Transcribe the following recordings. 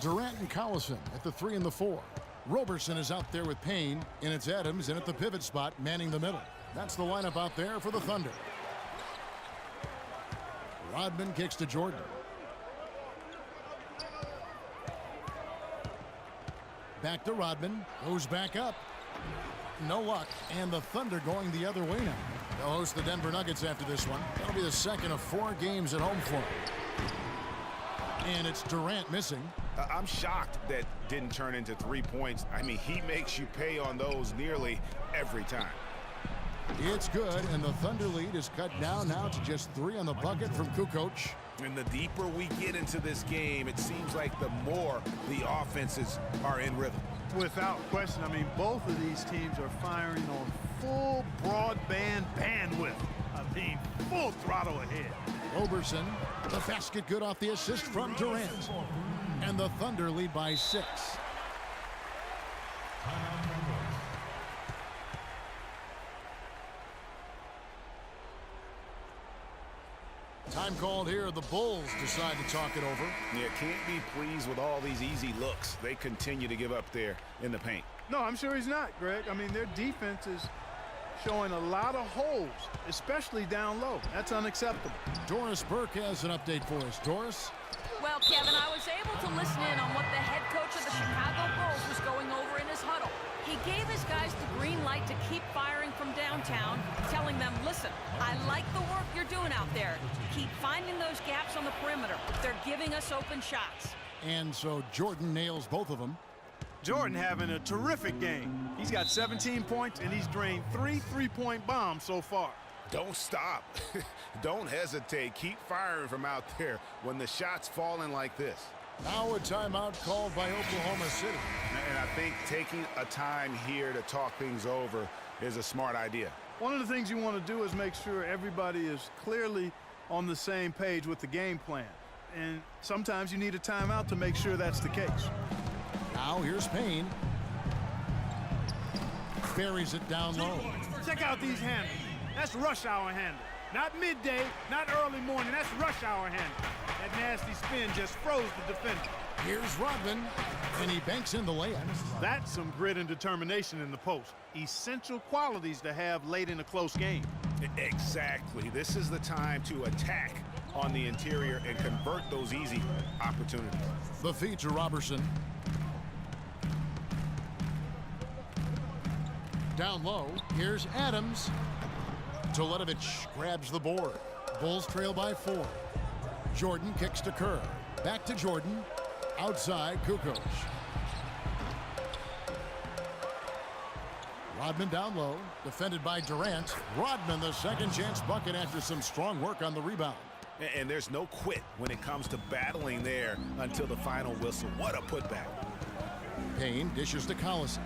Durant and Collison at the 3 and the 4. Roberson is out there with Payne, and it's Adams in at the pivot spot, manning the middle. That's the lineup out there for the Thunder. Rodman kicks to Jordan. Back to Rodman. Goes back up. No luck. And the Thunder going the other way now. They'll host the Denver Nuggets after this one. That'll be the second of 4 games at home for them. And it's Durant missing. I'm shocked that didn't turn into 3 points. I mean, he makes you pay on those nearly every time. It's good, and the Thunder lead is cut down now to just 3 on the bucket from Kukoc. And the deeper we get into this game, it seems like the more the offenses are in rhythm. Without question, I mean, both of these teams are firing on full broadband bandwidth. I mean, full throttle ahead. Roberson, the basket good off the assist from Durant. And the Thunder lead by 6. Time called here. The Bulls decide to talk it over. Yeah, can't be pleased with all these easy looks they continue to give up there in the paint. No, I'm sure he's not, Greg. I mean, their defense is showing a lot of holes, especially down low. That's unacceptable. Doris Burke has an update for us. Doris? Well, Kevin, I was able to listen in on what the head coach of the Chicago Bulls was going over in his huddle. He gave his guys the green light to keep firing from downtown, telling them, listen, I like the work you're doing out there. Keep finding those gaps on the perimeter. They're giving us open shots. And so Jordan nails both of them. Jordan having a terrific game. He's got 17 points, and he's drained 3 three-point bombs so far. Don't stop. Don't hesitate. Keep firing from out there when the shot's falling like this. Now a timeout called by Oklahoma City. And I think taking a time here to talk things over is a smart idea. One of the things you want to do is make sure everybody is clearly on the same page with the game plan. And sometimes you need a timeout to make sure that's the case. Now here's Payne. Buries it down low. Check out these handles. That's rush hour handle. Not midday, not early morning. That's rush hour handle. That nasty spin just froze the defender. Here's Rodman, and he banks in the layup. That's some grit and determination in the post. Essential qualities to have late in a close game. Exactly. This is the time to attack on the interior and convert those easy opportunities. The feed to Roberson. Down low, here's Adams. Toledovich grabs the board. Bulls trail by 4. Jordan kicks to Kerr. Back to Jordan. Outside, Kukoc. Rodman down low, defended by Durant. Rodman, the second chance bucket after some strong work on the rebound. And there's no quit when it comes to battling there until the final whistle. What a putback. Payne dishes to Collison.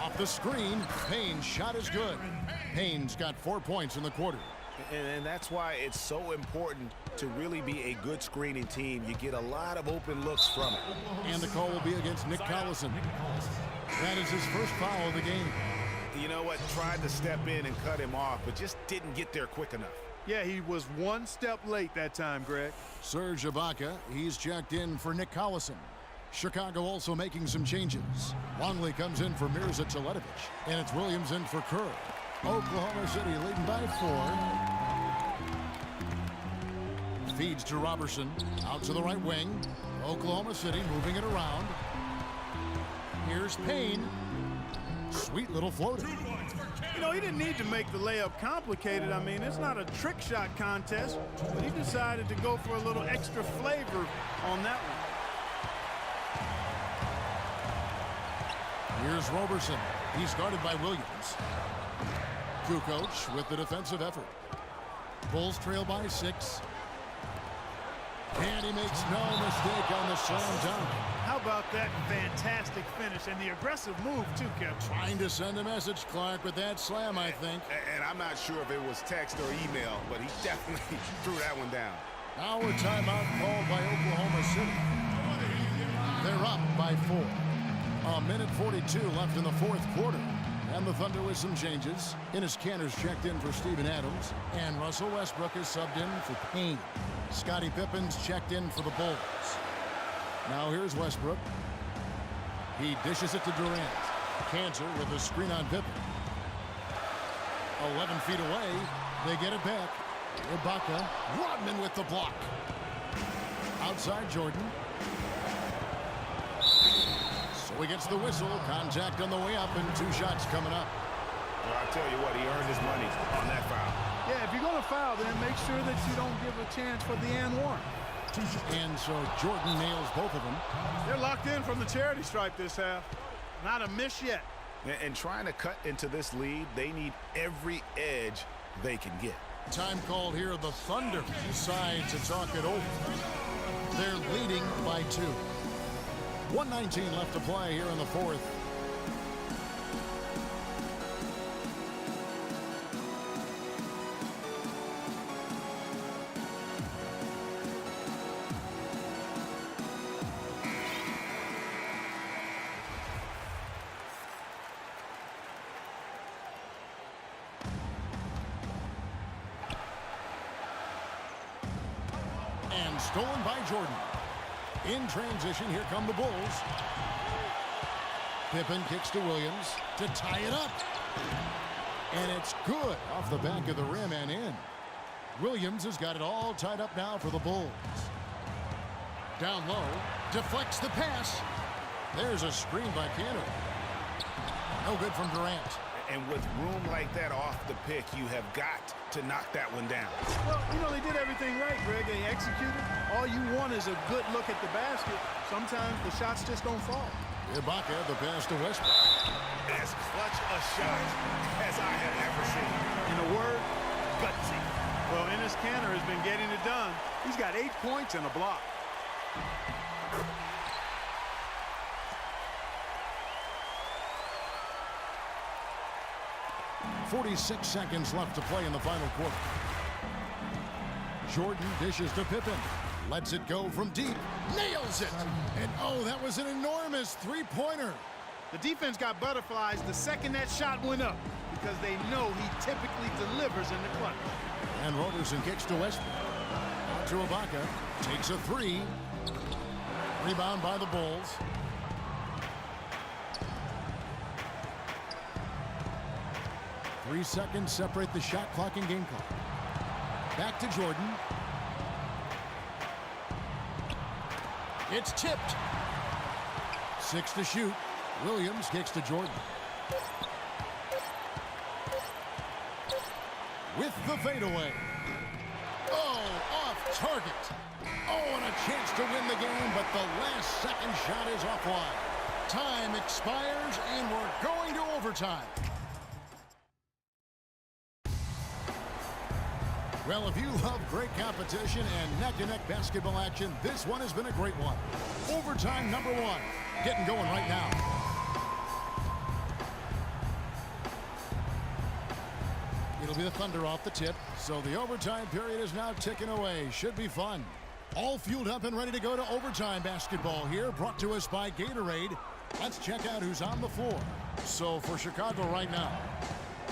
Off the screen, Payne's shot is good. Payne's got 4 points in the quarter. And that's why it's so important to really be a good screening team. You get a lot of open looks from it. And the call will be against Nick Collison. That is his first foul of the game. You know what? Tried to step in and cut him off, but just didn't get there quick enough. Yeah, he was 1 step late that time, Greg. Serge Ibaka, he's checked in for Nick Collison. Chicago also making some changes. Longley comes in for Mirza Toledovich, and it's Williams in for Kerr. Oklahoma City leading by 4. Feeds to Roberson, out to the right wing. Oklahoma City moving it around. Here's Payne. Sweet little floater. You know, he didn't need to make the layup complicated. I mean, it's not a trick shot contest, but he decided to go for a little extra flavor on that one. Here's Roberson. He's guarded by Williams. Kukoc with the defensive effort. Bulls trail by 6. And he makes no mistake on the slam dunk. How about that fantastic finish and the aggressive move, too, Kevin? Trying to send a message, Clark, with that slam, I think. And I'm not sure if it was text or email, but he definitely threw that one down. Now a timeout called by Oklahoma City. They're up by 4. A minute 42 left in the 4th quarter. And the Thunder with some changes. Enes Kanter's checked in for Steven Adams. And Russell Westbrook is subbed in for Payne. Scottie Pippen's checked in for the Bulls. Now here's Westbrook. He dishes it to Durant. Cantor with a screen on Pippen. 11 feet away. They get it back. Ibaka. Rodman with the block. Outside Jordan. So he gets the whistle. Contact on the way up and 2 shots coming up. Well, I'll tell you what, he earned his money on that foul. Yeah, if you're going to foul, then make sure that you don't give a chance for the and one. And so Jordan nails both of them. They're locked in from the charity stripe this half. Not a miss yet. And trying to cut into this lead, they need every edge they can get. Time called here. The Thunder decide to talk it over. They're leading by 2. 1:19 left to play here in the 4th. And stolen by Jordan. In transition, here come the Bulls. Pippen kicks to Williams to tie it up. And it's good off the back of the rim and in. Williams has got it all tied up now for the Bulls. Down low, deflects the pass. There's a screen by Cantor. No good from Durant. And with room like that off the pick, you have got to knock that one down. Well, you know, they did everything right, Greg. They executed. All you want is a good look at the basket. Sometimes the shots just don't fall. Ibaka, the pass to Westbrook. As clutch a shot as I have ever seen. In a word, gutsy. Well, Enes Kanter has been getting it done. He's got 8 points and a block. .46 seconds left to play in the final quarter. Jordan dishes to Pippen. Lets it go from deep. Nails it. And oh, that was an enormous three-pointer. The defense got butterflies the second that shot went up because they know he typically delivers in the clutch. And Roberson kicks to Westbrook. On to Ibaka. Takes a 3. Rebound by the Bulls. Three seconds separate the shot clock and game clock. Back to Jordan. It's tipped. 6 to shoot. Williams kicks to Jordan. With the fadeaway. Oh, off target. Oh, and a chance to win the game, but the last second shot is offline. Time expires, and we're going to overtime. Well, if you love great competition and neck-to-neck basketball action, this one has been a great one. Overtime number 1. Getting going right now. It'll be the Thunder off the tip, so the overtime period is now ticking away. Should be fun. All fueled up and ready to go to overtime basketball here, brought to us by Gatorade. Let's check out who's on the floor. So for Chicago right now,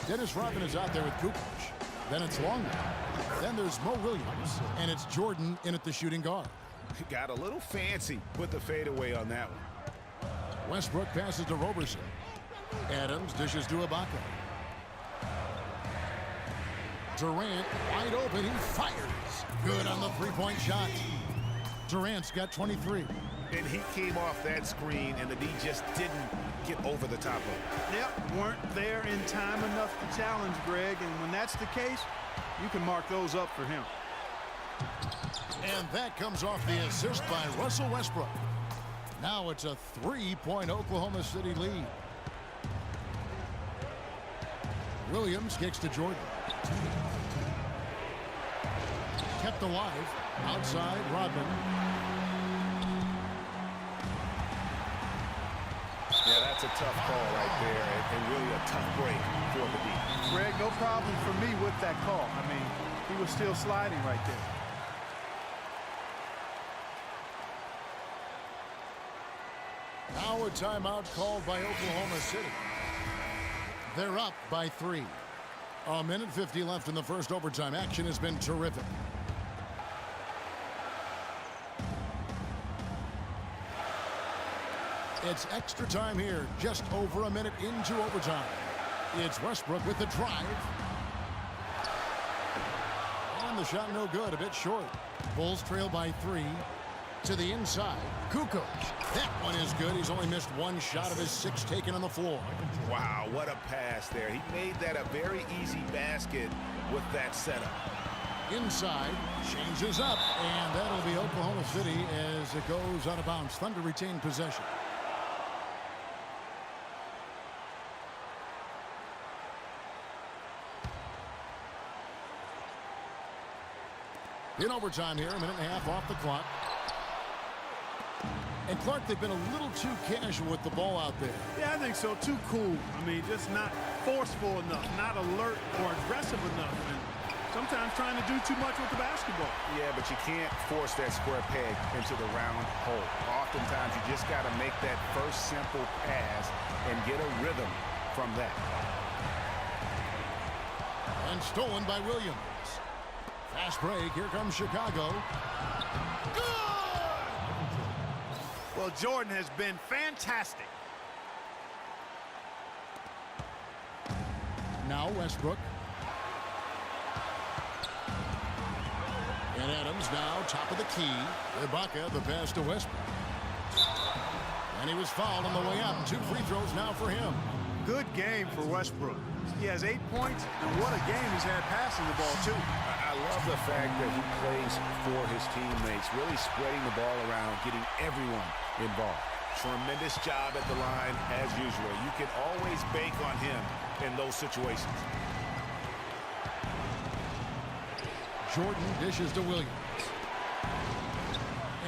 Dennis Rodman is out there with Kukoc. Then it's Longley. Then there's Mo Williams, and it's Jordan in at the shooting guard. Got a little fancy with the fadeaway on that one. Westbrook passes to Roberson. Adams dishes to Ibaka. Durant wide open. He fires. Good on the three-point shot. Durant's got 23. And he came off that screen, and the D just didn't get over the top of it. Yep, weren't there in time enough to challenge Greg, and when that's the case, you can mark those up for him. And that comes off the assist by Russell Westbrook. Now it's a 3-point Oklahoma City lead. Williams kicks to Jordan. Kept alive. Outside, Rodman. Yeah, that's a tough call right there, and really a tough break for the D. Greg, no problem for me with that call. I mean, he was still sliding right there. Now a timeout called by Oklahoma City. They're up by 3. A minute 50 left in the first overtime. Action has been terrific. It's extra time here, just over a minute into overtime. It's Westbrook with the drive. And the shot no good, a bit short. Bulls trail by 3. To the inside, Kukoc. That one is good. He's only missed one shot of his 6 taken on the floor. Wow, what a pass there. He made that a very easy basket with that setup. Inside, changes up, and that'll be Oklahoma City as it goes out of bounds. Thunder retain possession. In overtime here, a minute and a half off the clock. And Clark, they've been a little too casual with the ball out there. Yeah, I think so. Too cool. I mean, just not forceful enough, not alert or aggressive enough. And sometimes trying to do too much with the basketball. Yeah, but you can't force that square peg into the round hole. Oftentimes, you just got to make that first simple pass and get a rhythm from that. And stolen by Williams. Fast break. Here comes Chicago. Good! Well, Jordan has been fantastic. Now Westbrook. And Adams now top of the key. Ibaka, the pass to Westbrook. And he was fouled on the way up. 2 free throws now for him. Good game for Westbrook. He has 8 points, and what a game he's had passing the ball, too. I love the fact that he plays for his teammates, really spreading the ball around, getting everyone involved. Tremendous job at the line, as usual. You can always bank on him in those situations. Jordan dishes to Williams.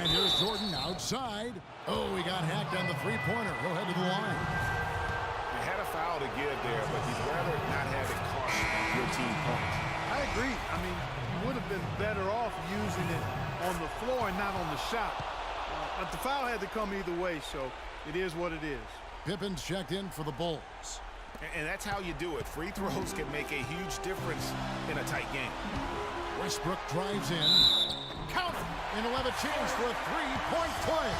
And here's Jordan outside. Oh, he got hacked on the three-pointer. He'll head to the line. You had a foul to give there, but you'd rather not have it cost your team points. I agree. I mean, you would have been better off using it on the floor and not on the shot. But the foul had to come either way, so it is what it is. Pippen's checked in for the Bulls. And that's how you do it. Free throws can make a huge difference in a tight game. Westbrook drives in. Count it! And he'll have a chance for a three-point play.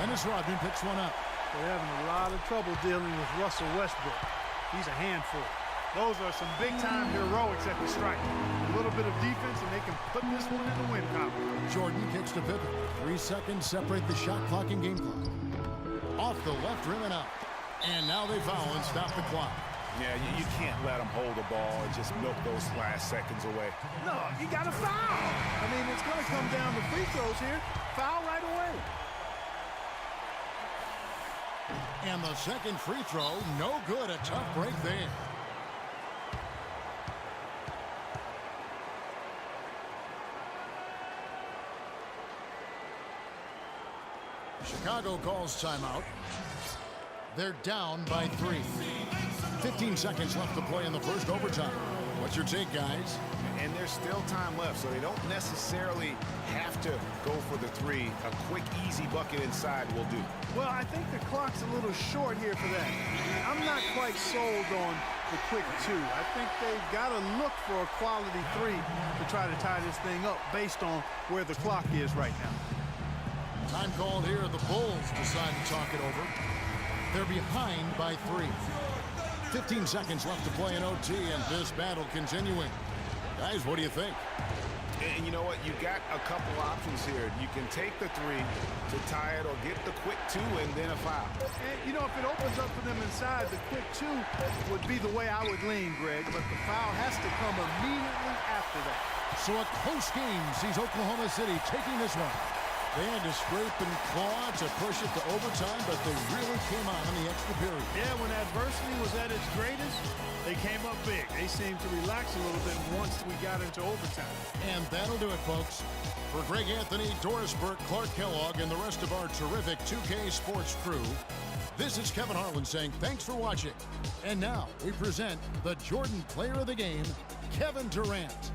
Dennis Rodman picks one up. They're having a lot of trouble dealing with Russell Westbrook. He's a handful. Those are some big-time heroics at the stripe. A little bit of defense, and they can put this one in the win column. Jordan kicks to Pippen. 3 seconds separate the shot clock and game clock. Off the left rim and out. And now they foul and stop the clock. Yeah, you can't let them hold the ball and just milk those last seconds away. No, you got to foul. I mean, it's going to come down to free throws here. Foul right away. And the second free throw, no good. A tough break there. Chicago calls timeout. They're down by 3. 15 seconds left to play in the first overtime. What's your take, guys? And there's still time left, so they don't necessarily have to go for the 3. A quick, easy bucket inside will do. Well, I think the clock's a little short here for that. I'm not quite sold on the quick 2. I think they've got to look for a quality 3 to try to tie this thing up based on where the clock is right now. Time called here. The Bulls decide to talk it over. They're behind by 3. 15 seconds left to play in OT, and this battle continuing. Guys, what do you think? And you know what? You got a couple options here. You can take the 3 to tie it or get the quick 2 and then a foul. And, you know, if it opens up for them inside, the quick 2 would be the way I would lean, Greg. But the foul has to come immediately after that. So a close game sees Oklahoma City taking this one. They had to scrape and claw to push it to overtime, but they really came out in the extra period. Yeah, when adversity was at its greatest, they came up big. They seemed to relax a little bit once we got into overtime. And that'll do it, folks. For Greg Anthony, Doris Burke, Clark Kellogg, and the rest of our terrific 2K Sports crew, this is Kevin Harlan saying thanks for watching. And now we present the Jordan Player of the Game, Kevin Durant.